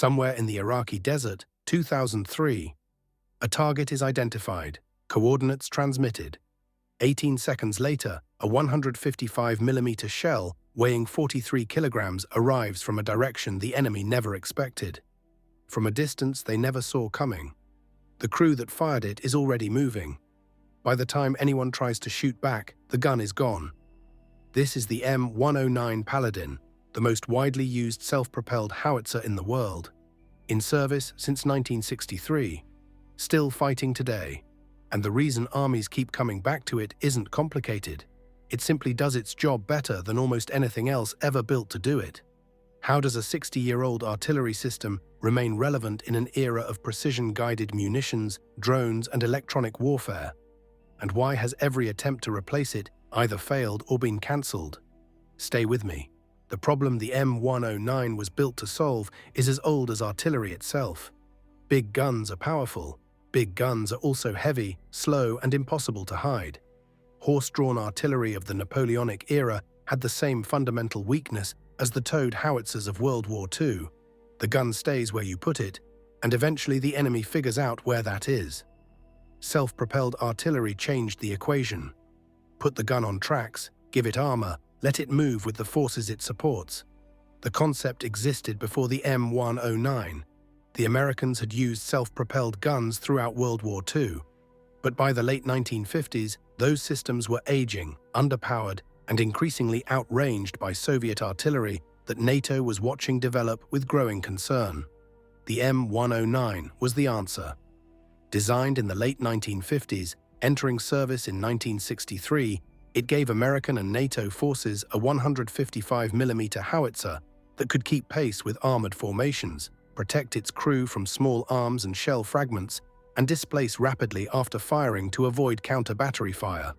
Somewhere in the Iraqi desert, 2003, a target is identified, coordinates transmitted. 18 seconds later, a 155mm shell weighing 43 kilograms arrives from a direction the enemy never expected. From a distance they never saw coming. The crew that fired it is already moving. By the time anyone tries to shoot back, the gun is gone. This is the M109 Paladin, the most widely used self-propelled howitzer in the world. In service since 1963, still fighting today. And the reason armies keep coming back to it isn't complicated. It simply does its job better than almost anything else ever built to do it. How does a 60-year-old artillery system remain relevant in an era of precision-guided munitions, drones, and electronic warfare? And why has every attempt to replace it either failed or been cancelled? Stay with me. The problem the M109 was built to solve is as old as artillery itself. Big guns are powerful. Big guns are also heavy, slow, and impossible to hide. Horse-drawn artillery of the Napoleonic era had the same fundamental weakness as the towed howitzers of World War II. The gun stays where you put it, and eventually the enemy figures out where that is. Self-propelled artillery changed the equation. Put the gun on tracks, give it armor, let it move with the forces it supports. The concept existed before the M109. The Americans had used self-propelled guns throughout World War II. But by the late 1950s, those systems were aging, underpowered, and increasingly outranged by Soviet artillery that NATO was watching develop with growing concern. The M109 was the answer. Designed in the late 1950s, entering service in 1963, it gave American and NATO forces a 155mm howitzer that could keep pace with armored formations, protect its crew from small arms and shell fragments, and displace rapidly after firing to avoid counter-battery fire.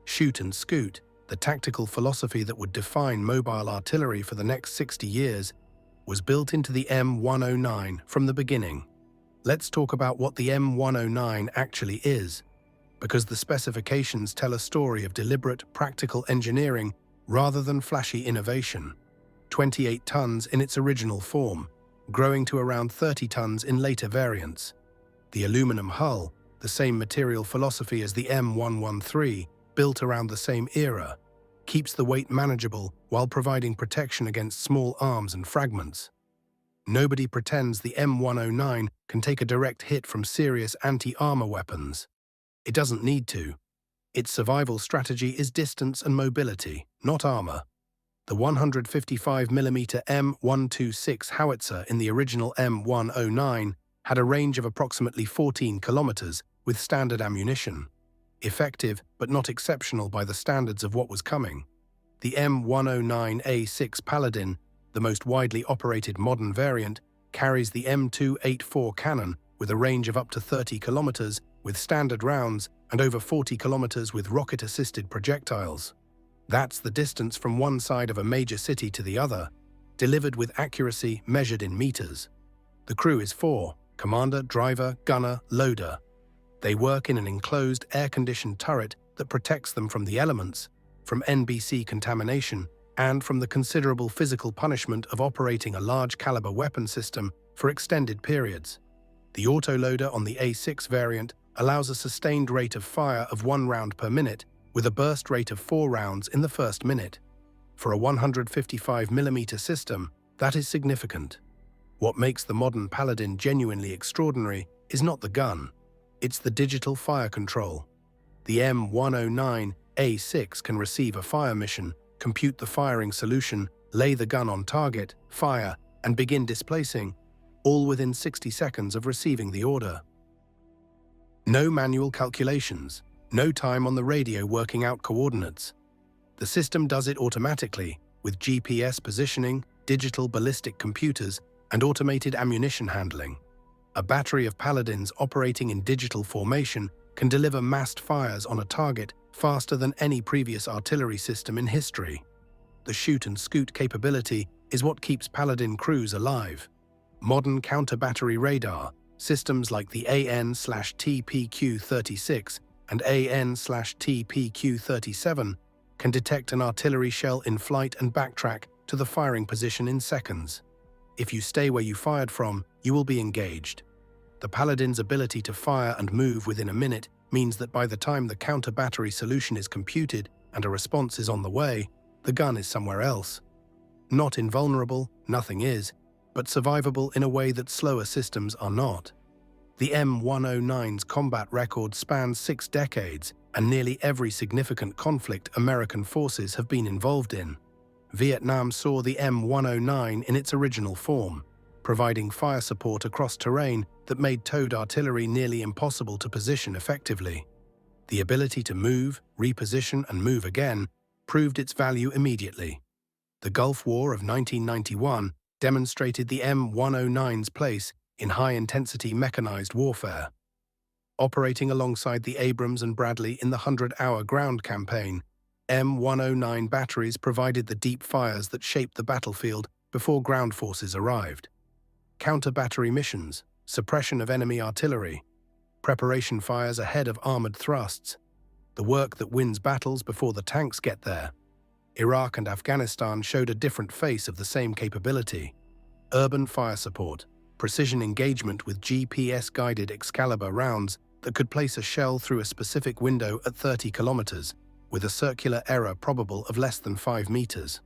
Shoot and scoot, the tactical philosophy that would define mobile artillery for the next 60 years, was built into the M109 from the beginning. Let's talk about what the M109 actually is, because the specifications tell a story of deliberate, practical engineering rather than flashy innovation. 28 tons in its original form, growing to around 30 tons in later variants. The aluminum hull, the same material philosophy as the M113, built around the same era, keeps the weight manageable while providing protection against small arms and fragments. Nobody pretends the M109 can take a direct hit from serious anti-armor weapons. It doesn't need to. Its survival strategy is distance and mobility, not armor. The 155mm M126 howitzer in the original M109 had a range of approximately 14 kilometers with standard ammunition. Effective, but not exceptional by the standards of what was coming. The M109A6 Paladin, the most widely operated modern variant, carries the M284 cannon with a range of up to 30 kilometers with standard rounds and over 40 kilometers with rocket-assisted projectiles. That's the distance from one side of a major city to the other, delivered with accuracy measured in meters. The crew is 4: commander, driver, gunner, loader. They work in an enclosed, air-conditioned turret that protects them from the elements, from NBC contamination, and from the considerable physical punishment of operating a large-caliber weapon system for extended periods. The autoloader on the A6 variant allows a sustained rate of fire of 1 round per minute, with a burst rate of 4 rounds in the first minute. For a 155mm system, that is significant. What makes the modern Paladin genuinely extraordinary is not the gun, it's the digital fire control. The M109A6 can receive a fire mission, compute the firing solution, lay the gun on target, fire, and begin displacing, all within 60 seconds of receiving the order. No manual calculations, no time on the radio working out coordinates. The system does it automatically, with GPS positioning, digital ballistic computers, and automated ammunition handling. A battery of Paladins operating in digital formation can deliver massed fires on a target faster than any previous artillery system in history. The shoot and scoot capability is what keeps Paladin crews alive. Modern counter-battery radar, systems like the AN/TPQ-36 and AN/TPQ-37 can detect an artillery shell in flight and backtrack to the firing position in seconds. If you stay where you fired from, you will be engaged. The Paladin's ability to fire and move within a minute means that by the time the counter-battery solution is computed and a response is on the way, the gun is somewhere else. Not invulnerable, nothing is, but survivable in a way that slower systems are not. The M109's combat record spans 6 decades, and nearly every significant conflict American forces have been involved in. Vietnam saw the M109 in its original form, providing fire support across terrain that made towed artillery nearly impossible to position effectively. The ability to move, reposition, and move again proved its value immediately. The Gulf War of 1991 demonstrated the M109's place in high-intensity mechanized warfare. Operating alongside the Abrams and Bradley in the 100-hour ground campaign, M109 batteries provided the deep fires that shaped the battlefield before ground forces arrived. Counter-battery missions, suppression of enemy artillery, preparation fires ahead of armored thrusts, the work that wins battles before the tanks get there. Iraq and Afghanistan showed a different face of the same capability. Urban fire support, precision engagement with GPS-guided Excalibur rounds that could place a shell through a specific window at 30 kilometers, with a circular error probable of less than 5 meters.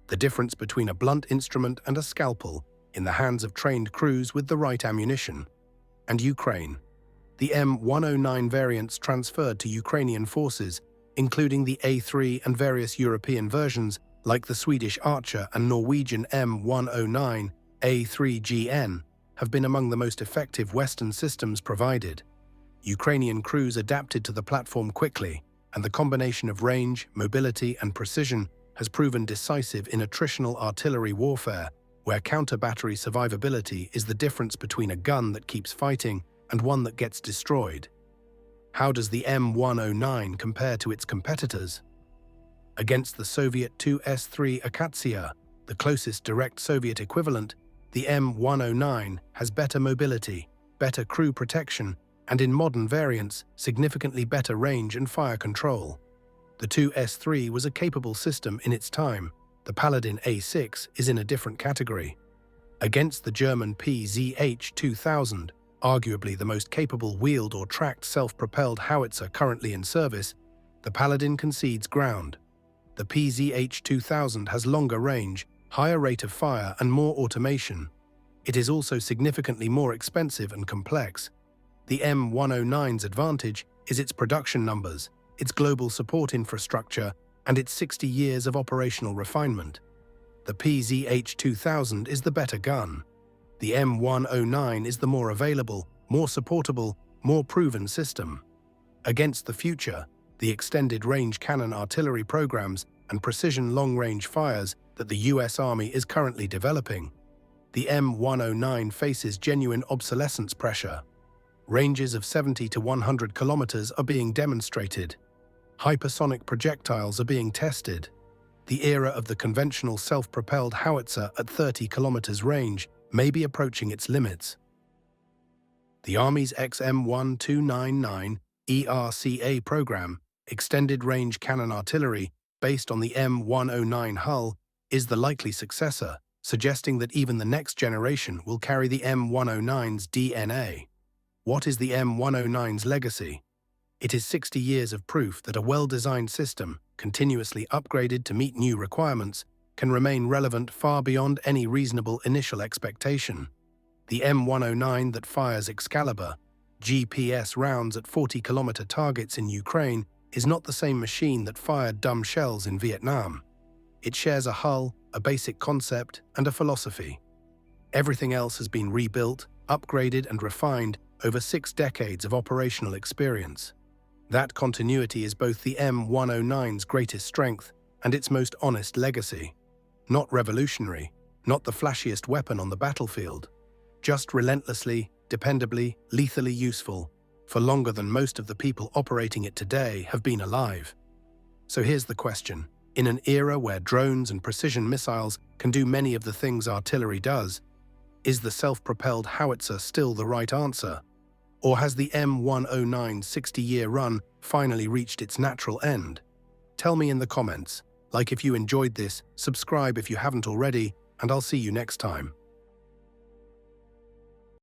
The difference between a blunt instrument and a scalpel in the hands of trained crews with the right ammunition. And Ukraine. The M109 variants transferred to Ukrainian forces, including the A3 and various European versions like the Swedish Archer and Norwegian M109 A3GN, have been among the most effective Western systems provided. Ukrainian crews adapted to the platform quickly, and the combination of range, mobility, and precision has proven decisive in attritional artillery warfare, where counter-battery survivability is the difference between a gun that keeps fighting and one that gets destroyed. How does the M109 compare to its competitors? Against the Soviet Tu-S3 Akatsiya, the closest direct Soviet equivalent, the M109 has better mobility, better crew protection, and in modern variants, significantly better range and fire control. The Tu-S3 was a capable system in its time. The Paladin A6 is in a different category. Against the German PZH-2000, arguably the most capable wheeled or tracked self-propelled howitzer currently in service, the Paladin concedes ground. The PZH-2000 has longer range, higher rate of fire, and more automation. It is also significantly more expensive and complex. The M109's advantage is its production numbers, its global support infrastructure, and its 60 years of operational refinement. The PZH-2000 is the better gun. The M109 is the more available, more supportable, more proven system. Against the future, the extended range cannon artillery programs and precision long-range fires that the US Army is currently developing, the M109 faces genuine obsolescence pressure. Ranges of 70 to 100 kilometers are being demonstrated. Hypersonic projectiles are being tested. The era of the conventional self-propelled howitzer at 30 kilometers range may be approaching its limits. The Army's M109 ERCA program, Extended Range Cannon Artillery, based on the M109 hull, is the likely successor, suggesting that even the next generation will carry the M109's DNA. What is the M109's legacy? It is 60 years of proof that a well-designed system, continuously upgraded to meet new requirements, can remain relevant far beyond any reasonable initial expectation. The M109 that fires Excalibur, GPS rounds at 40-kilometer targets in Ukraine, is not the same machine that fired dumb shells in Vietnam. It shares a hull, a basic concept, and a philosophy. Everything else has been rebuilt, upgraded, and refined over 6 decades of operational experience. That continuity is both the M109's greatest strength and its most honest legacy. Not revolutionary, not the flashiest weapon on the battlefield, just relentlessly, dependably, lethally useful, for longer than most of the people operating it today have been alive. So here's the question. In an era where drones and precision missiles can do many of the things artillery does, is the self-propelled howitzer still the right answer? Or has the M109's 60-year run finally reached its natural end? Tell me in the comments. Like if you enjoyed this, subscribe if you haven't already, and I'll see you next time.